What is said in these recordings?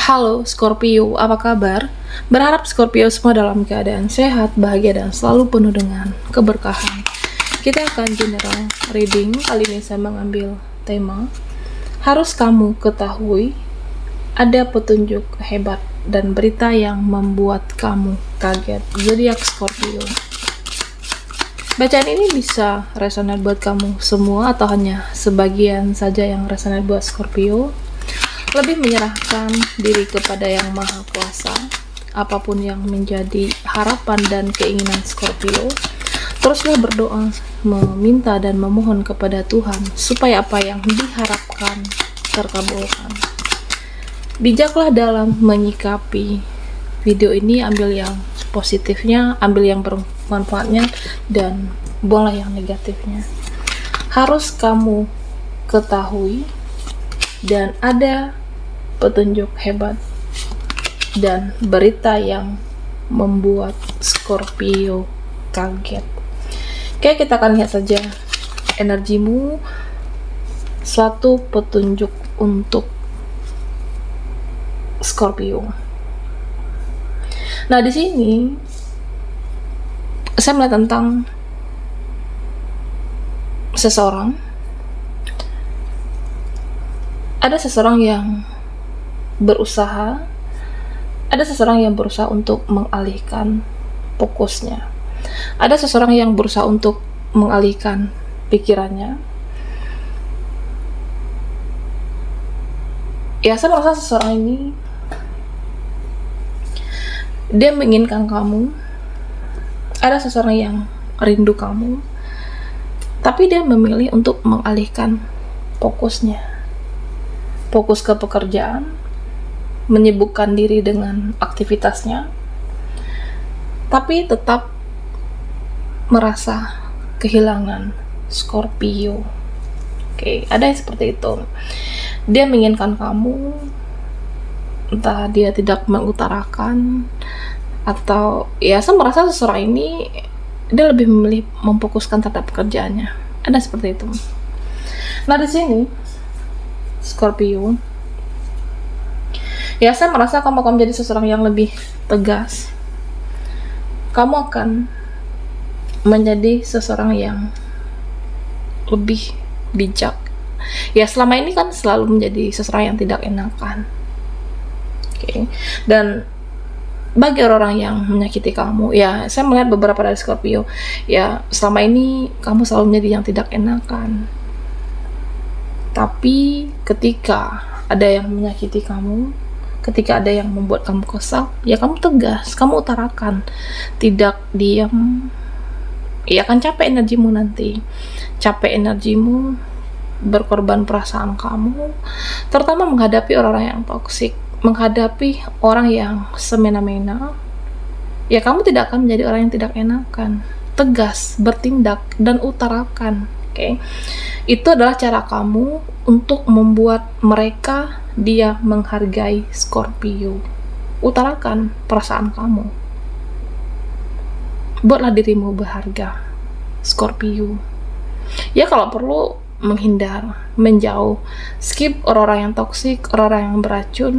Halo Scorpio, apa kabar? Berharap Scorpio semua dalam keadaan sehat, bahagia, dan selalu penuh dengan keberkahan. Kita akan general reading. Kali ini saya mengambil tema harus kamu ketahui ada petunjuk hebat dan berita yang membuat kamu kaget. Zodiak Scorpio. Bacaan ini bisa resonate buat kamu semua atau hanya sebagian saja yang resonate buat Scorpio. Lebih menyerahkan diri kepada Yang Maha Kuasa, apapun yang menjadi harapan dan keinginan Scorpio. Teruslah berdoa, meminta dan memohon kepada Tuhan supaya apa yang diharapkan terkabulkan. Bijaklah dalam menyikapi video ini, ambil yang positifnya, ambil yang bermanfaatnya, dan buanglah yang negatifnya. Harus kamu ketahui dan ada petunjuk hebat dan berita yang membuat Scorpio kaget. Oke, kita akan lihat saja energimu, suatu petunjuk untuk Scorpio. Nah, di sini saya melihat tentang seseorang. Ada seseorang yang berusaha, untuk mengalihkan fokusnya. Ada seseorang yang berusaha untuk mengalihkan pikirannya. Ya, saya merasa seseorang ini dia menginginkan kamu. Ada seseorang yang rindu kamu, tapi dia memilih untuk mengalihkan fokusnya. Fokus ke pekerjaan, menyibukkan diri dengan aktivitasnya, tapi tetap merasa kehilangan Scorpio. Oke, ada yang seperti itu. Dia menginginkan kamu, entah dia tidak mengutarakan, atau ya saya merasa seseorang ini dia lebih memilih memfokuskan terhadap pekerjaannya. Ada seperti itu. Nah, di sini Scorpio, ya saya merasa kamu akan menjadi seseorang yang lebih tegas. Kamu akan menjadi seseorang yang lebih bijak. Ya, selama ini kan selalu menjadi seseorang yang tidak enakan. Oke. Dan bagi orang yang menyakiti kamu, ya saya melihat beberapa dari Scorpio, ya selama ini kamu selalu menjadi yang tidak enakan. Tapi ketika ada yang menyakiti kamu, ketika ada yang membuat kamu kesal, ya kamu tegas, kamu utarakan, tidak diam. Ya kan capek energimu nanti, capek energimu berkorban perasaan kamu, terutama menghadapi orang-orang yang toksik, menghadapi orang yang semena-mena. Ya kamu tidak akan menjadi orang yang tidak enakan, tegas, bertindak, dan utarakan. Oke. Itu adalah cara kamu untuk membuat mereka dia menghargai Scorpio. Utarakan perasaan kamu. Buatlah dirimu berharga, Scorpio. Ya kalau perlu menghindar, menjauh, skip orang-orang yang toksik, orang-orang yang beracun.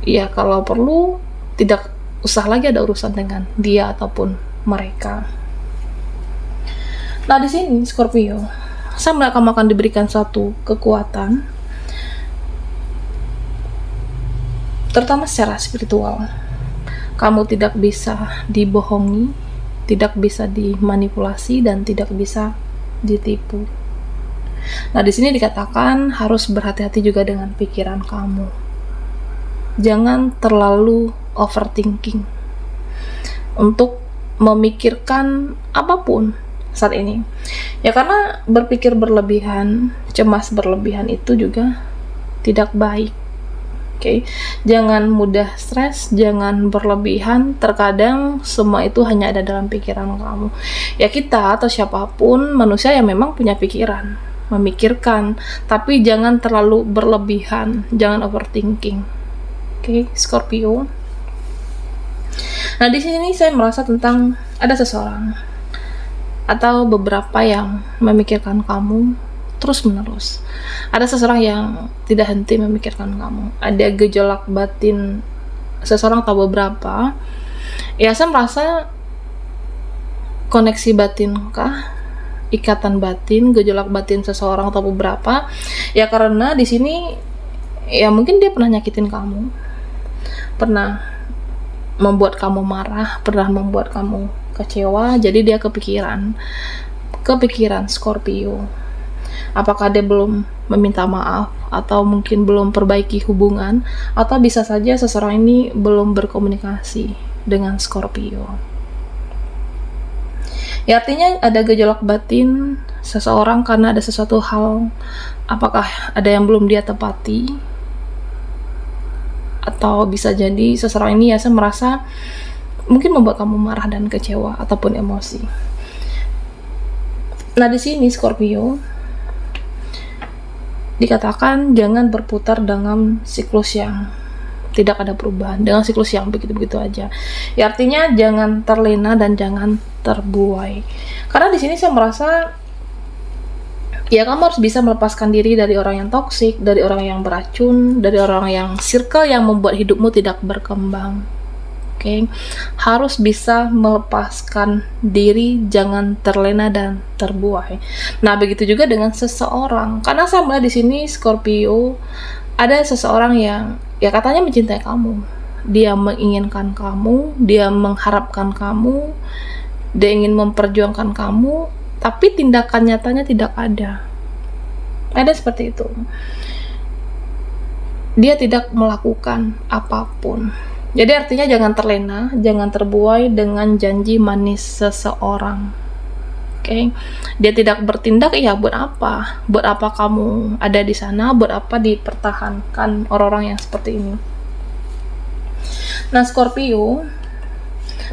Ya kalau perlu tidak usah lagi ada urusan dengan dia ataupun mereka. Nah, di sini Scorpio, saya melihat kamu akan diberikan suatu kekuatan, terutama secara spiritual. Kamu tidak bisa dibohongi, tidak bisa dimanipulasi, dan tidak bisa ditipu. Nah, di sini dikatakan harus berhati-hati juga dengan pikiran kamu. Jangan terlalu overthinking untuk memikirkan apapun saat ini. Ya karena berpikir berlebihan, cemas berlebihan itu juga tidak baik. Oke. Jangan mudah stres, jangan berlebihan. Terkadang semua itu hanya ada dalam pikiran kamu. Ya kita atau siapapun manusia yang memang punya pikiran, memikirkan, tapi jangan terlalu berlebihan, jangan overthinking. Oke, Scorpio. Nah, di sini saya merasa tentang ada seseorang atau beberapa yang memikirkan kamu, terus menerus. Ada seseorang yang tidak henti memikirkan kamu. Ada gejolak batin seseorang atau beberapa. Ya, saya merasa koneksi batin kah, ikatan batin, gejolak batin seseorang atau beberapa. Ya karena di sini ya mungkin dia pernah nyakitin kamu, pernah membuat kamu marah, pernah membuat kamu kecewa, jadi dia kepikiran Scorpio. Apakah dia belum meminta maaf, atau mungkin belum perbaiki hubungan, atau bisa saja seseorang ini belum berkomunikasi dengan Scorpio. Ya artinya ada gejolak batin seseorang karena ada sesuatu hal, apakah ada yang belum dia tepati, atau bisa jadi seseorang ini ya saya merasa mungkin membuat kamu marah dan kecewa ataupun emosi. Nah di sini Scorpio dikatakan jangan berputar dengan siklus yang tidak ada perubahan, dengan siklus yang begitu-begitu aja. Ya artinya jangan terlena dan jangan terbuai. Karena di sini saya merasa ya kamu harus bisa melepaskan diri dari orang yang toksik, dari orang yang beracun, dari orang yang circle yang membuat hidupmu tidak berkembang. Oke. Harus bisa melepaskan diri, jangan terlena dan terbuai. Nah, begitu juga dengan seseorang. Karena saya melihat di sini Scorpio ada seseorang yang ya katanya mencintai kamu, dia menginginkan kamu, dia mengharapkan kamu, dia ingin memperjuangkan kamu, tapi tindakan nyatanya tidak ada. Ada seperti itu. Dia tidak melakukan apapun. Jadi artinya jangan terlena, jangan terbuai dengan janji manis seseorang. Oke. Dia tidak bertindak, ya buat apa? Buat apa kamu ada di sana? Buat apa dipertahankan orang-orang yang seperti ini? Nah, Scorpio,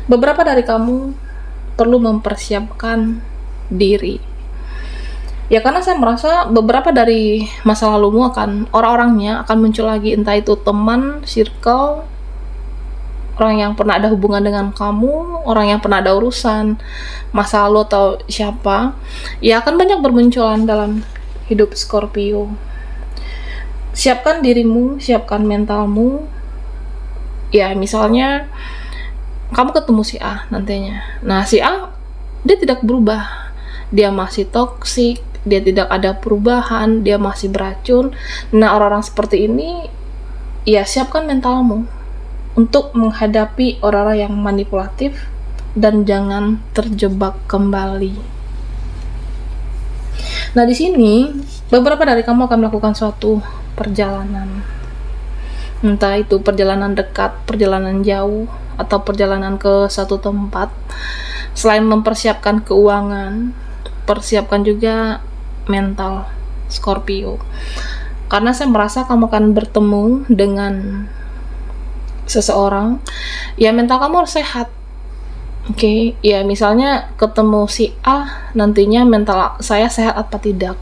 beberapa dari kamu perlu mempersiapkan diri. Ya karena saya merasa beberapa dari masa lalumu akan orang-orangnya akan muncul lagi, entah itu teman, circle, orang yang pernah ada hubungan dengan kamu, orang yang pernah ada urusan masa lalu atau siapa, ya akan banyak bermunculan dalam hidup Scorpio. Siapkan dirimu, siapkan mentalmu. Ya misalnya kamu ketemu si A nantinya. Nah si A dia tidak berubah, dia masih toksik, dia tidak ada perubahan, dia masih beracun. Nah orang-orang seperti ini ya siapkan mentalmu untuk menghadapi orang-orang yang manipulatif dan jangan terjebak kembali. Nah di sini beberapa dari kamu akan melakukan suatu perjalanan, entah itu perjalanan dekat, perjalanan jauh, atau perjalanan ke satu tempat. Selain mempersiapkan keuangan, persiapkan juga mental Scorpio, karena saya merasa kamu akan bertemu dengan seseorang ya mental kamu harus sehat. Oke, ya misalnya ketemu si A, nantinya mental saya sehat apa tidak.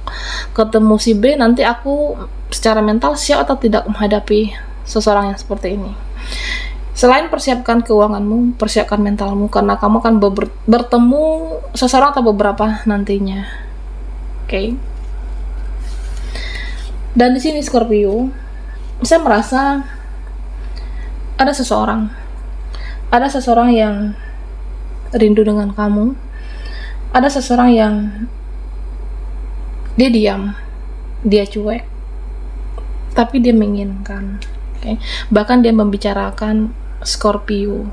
Ketemu si B, nanti aku secara mental siap atau tidak menghadapi seseorang yang seperti ini. Selain persiapkan keuanganmu, persiapkan mentalmu, karena kamu akan bertemu seseorang atau beberapa nantinya. Oke. Dan di sini Scorpio, saya merasa ada seseorang yang rindu dengan kamu, ada seseorang yang dia diam, dia cuek, tapi dia menginginkan. Okay? Bahkan dia membicarakan Scorpio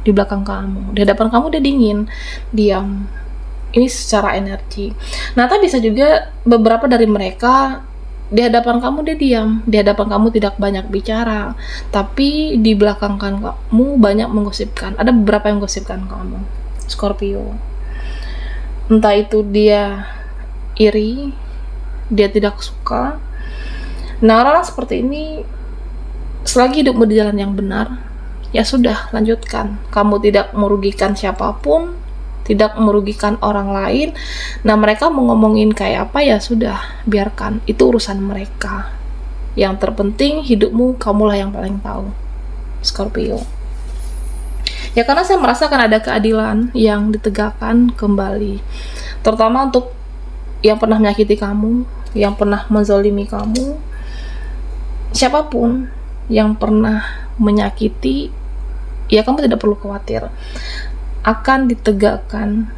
di belakang kamu, di hadapan kamu dia dingin, diam. Ini secara energi. Nah, tapi bisa juga beberapa dari mereka di hadapan kamu dia diam, di hadapan kamu tidak banyak bicara, tapi di belakang kamu banyak menggosipkan. Ada beberapa yang menggosipkan kamu, Scorpio. Entah itu dia iri, dia tidak suka. Nah, orang seperti ini selagi hidupmu di jalan yang benar, ya sudah, lanjutkan. Kamu tidak merugikan siapapun, tidak merugikan orang lain. Nah mereka mau ngomongin kayak apa ya sudah, biarkan, itu urusan mereka. Yang terpenting hidupmu kamulah yang paling tahu, Scorpio. Ya karena saya merasakan ada keadilan yang ditegakkan kembali, terutama untuk yang pernah menyakiti kamu, yang pernah menzalimi kamu, siapapun yang pernah menyakiti, ya kamu tidak perlu khawatir, akan ditegakkan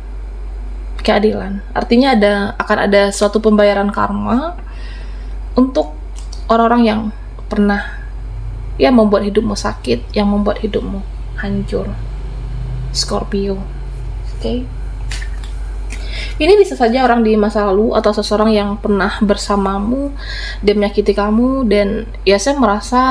keadilan. Artinya akan ada suatu pembayaran karma untuk orang-orang yang pernah ya membuat hidupmu sakit, yang membuat hidupmu hancur. Scorpio. Oke. Ini bisa saja orang di masa lalu atau seseorang yang pernah bersamamu, dia menyakiti kamu, dan ya saya merasa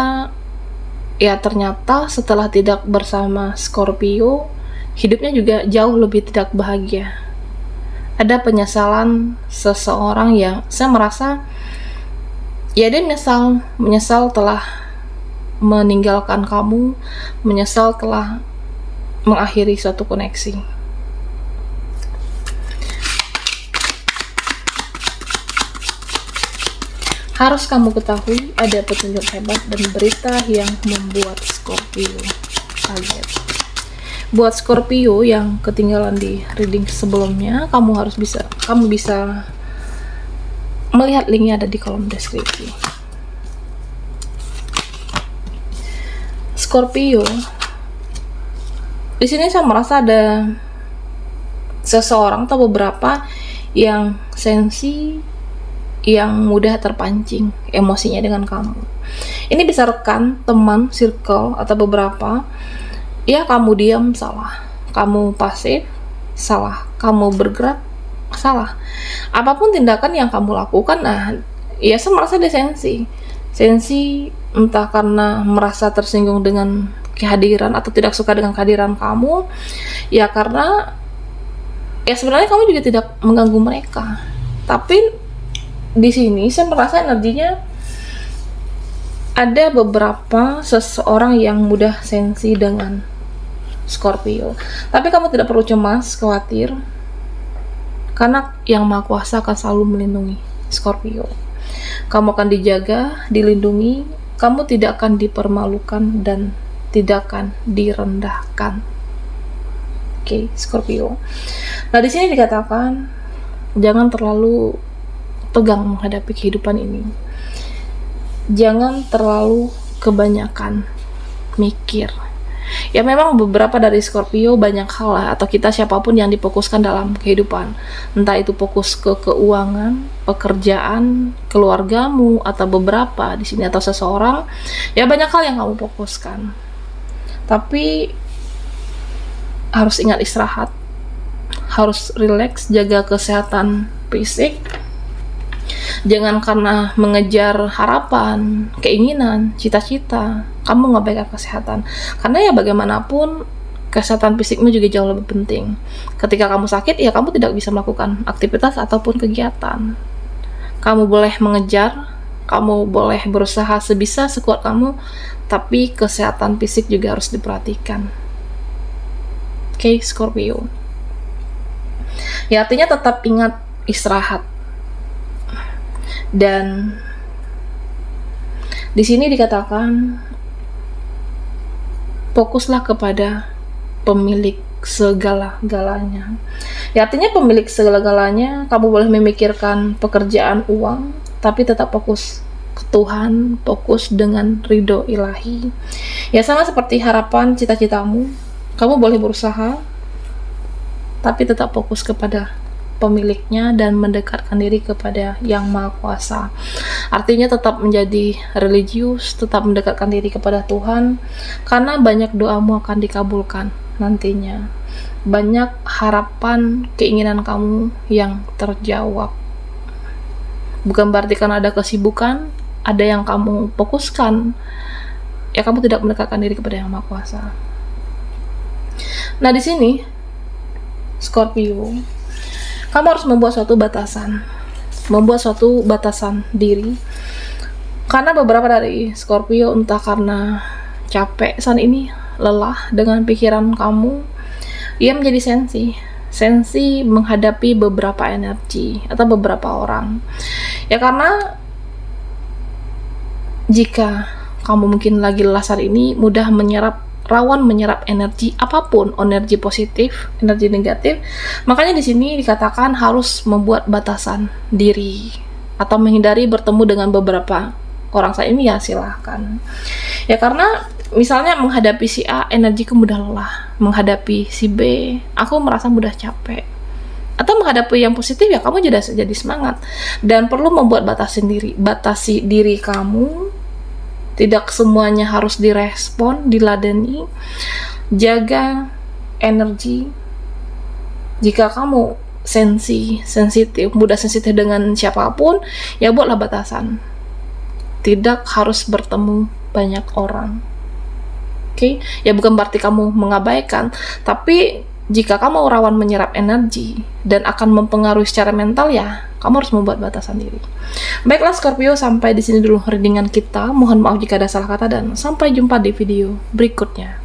ya ternyata setelah tidak bersama Scorpio, hidupnya juga jauh lebih tidak bahagia. Ada penyesalan seseorang yang saya merasa ya dia menyesal telah meninggalkan kamu, menyesal telah mengakhiri suatu koneksi. Harus kamu ketahui ada petunjuk hebat dan berita yang membuat Scorpio kaget. Buat Scorpio yang ketinggalan di reading sebelumnya, kamu bisa melihat linknya ada di kolom deskripsi. Scorpio, di sini saya merasa ada seseorang atau beberapa yang sensi, yang mudah terpancing emosinya dengan kamu. Ini bisa rekan, teman, circle, atau beberapa. Ya, kamu diam, salah. Kamu pasif, salah. Kamu bergerak, salah. Apapun tindakan yang kamu lakukan, nah, ya saya merasa ada sensi. Sensi entah karena merasa tersinggung dengan kehadiran atau tidak suka dengan kehadiran kamu, ya karena ya sebenarnya kamu juga tidak mengganggu mereka. Tapi di sini saya merasa energinya ada beberapa seseorang yang mudah sensi dengan Scorpio. Tapi kamu tidak perlu cemas, khawatir, karena Yang Maha Kuasa akan selalu melindungi Scorpio. Kamu akan dijaga, dilindungi, kamu tidak akan dipermalukan dan tidak akan direndahkan. Oke, Scorpio. Nah, di sini dikatakan jangan terlalu tegang menghadapi kehidupan ini. Jangan terlalu kebanyakan mikir. Ya memang beberapa dari Scorpio banyak hal lah, atau kita siapapun yang difokuskan dalam kehidupan. Entah itu fokus ke keuangan, pekerjaan, keluargamu, atau beberapa di sini atau seseorang. Ya banyak hal yang kamu fokuskan. Tapi harus ingat istirahat. Harus rileks, jaga kesehatan fisik. Jangan karena mengejar harapan, keinginan, cita-cita, kamu ngabaikan kesehatan. Karena ya bagaimanapun kesehatan fisikmu juga jauh lebih penting. Ketika kamu sakit, ya kamu tidak bisa melakukan aktivitas ataupun kegiatan. Kamu boleh mengejar, kamu boleh berusaha sebisa sekuat kamu, tapi kesehatan fisik juga harus diperhatikan. Oke, Scorpio. Ya artinya tetap ingat istirahat. Dan di sini dikatakan fokuslah kepada pemilik segala-galanya. Ya artinya pemilik segala-galanya, kamu boleh memikirkan pekerjaan, uang, tapi tetap fokus ke Tuhan, fokus dengan ridho ilahi. Ya sama seperti harapan, cita-citamu, kamu boleh berusaha, tapi tetap fokus kepada pemiliknya dan mendekatkan diri kepada Yang Maha Kuasa. Artinya tetap menjadi religius, tetap mendekatkan diri kepada Tuhan, karena banyak doamu akan dikabulkan nantinya. Banyak harapan, keinginan kamu yang terjawab. Bukan berarti karena ada kesibukan, ada yang kamu fokuskan, ya kamu tidak mendekatkan diri kepada Yang Maha Kuasa. Nah di sini Scorpio, kamu harus membuat suatu batasan diri, karena beberapa dari Scorpio entah karena capek saat ini, lelah dengan pikiran kamu, ia menjadi sensi menghadapi beberapa energi atau beberapa orang. Ya karena jika kamu mungkin lagi lelah saat ini, mudah menyerap rawan menyerap energi apapun, energi positif, energi negatif. Makanya di sini dikatakan harus membuat batasan diri atau menghindari bertemu dengan beberapa orang. Saya ini ya silahkan. Ya karena misalnya menghadapi si A energiku mudah lelah, menghadapi si B aku merasa mudah capek. Atau menghadapi yang positif ya kamu jadi semangat. Dan perlu membuat batasi diri kamu. Tidak semuanya harus direspon, diladeni. Jaga energi. Jika kamu sensitif, mudah sensitif dengan siapapun, ya buatlah batasan. Tidak harus bertemu banyak orang. Oke? Ya bukan berarti kamu mengabaikan, tapi jika kamu rawan menyerap energi dan akan mempengaruhi secara mental, ya kamu harus membuat batasan diri. Baiklah Scorpio, sampai di sini dulu readingan kita. Mohon maaf jika ada salah kata dan sampai jumpa di video berikutnya.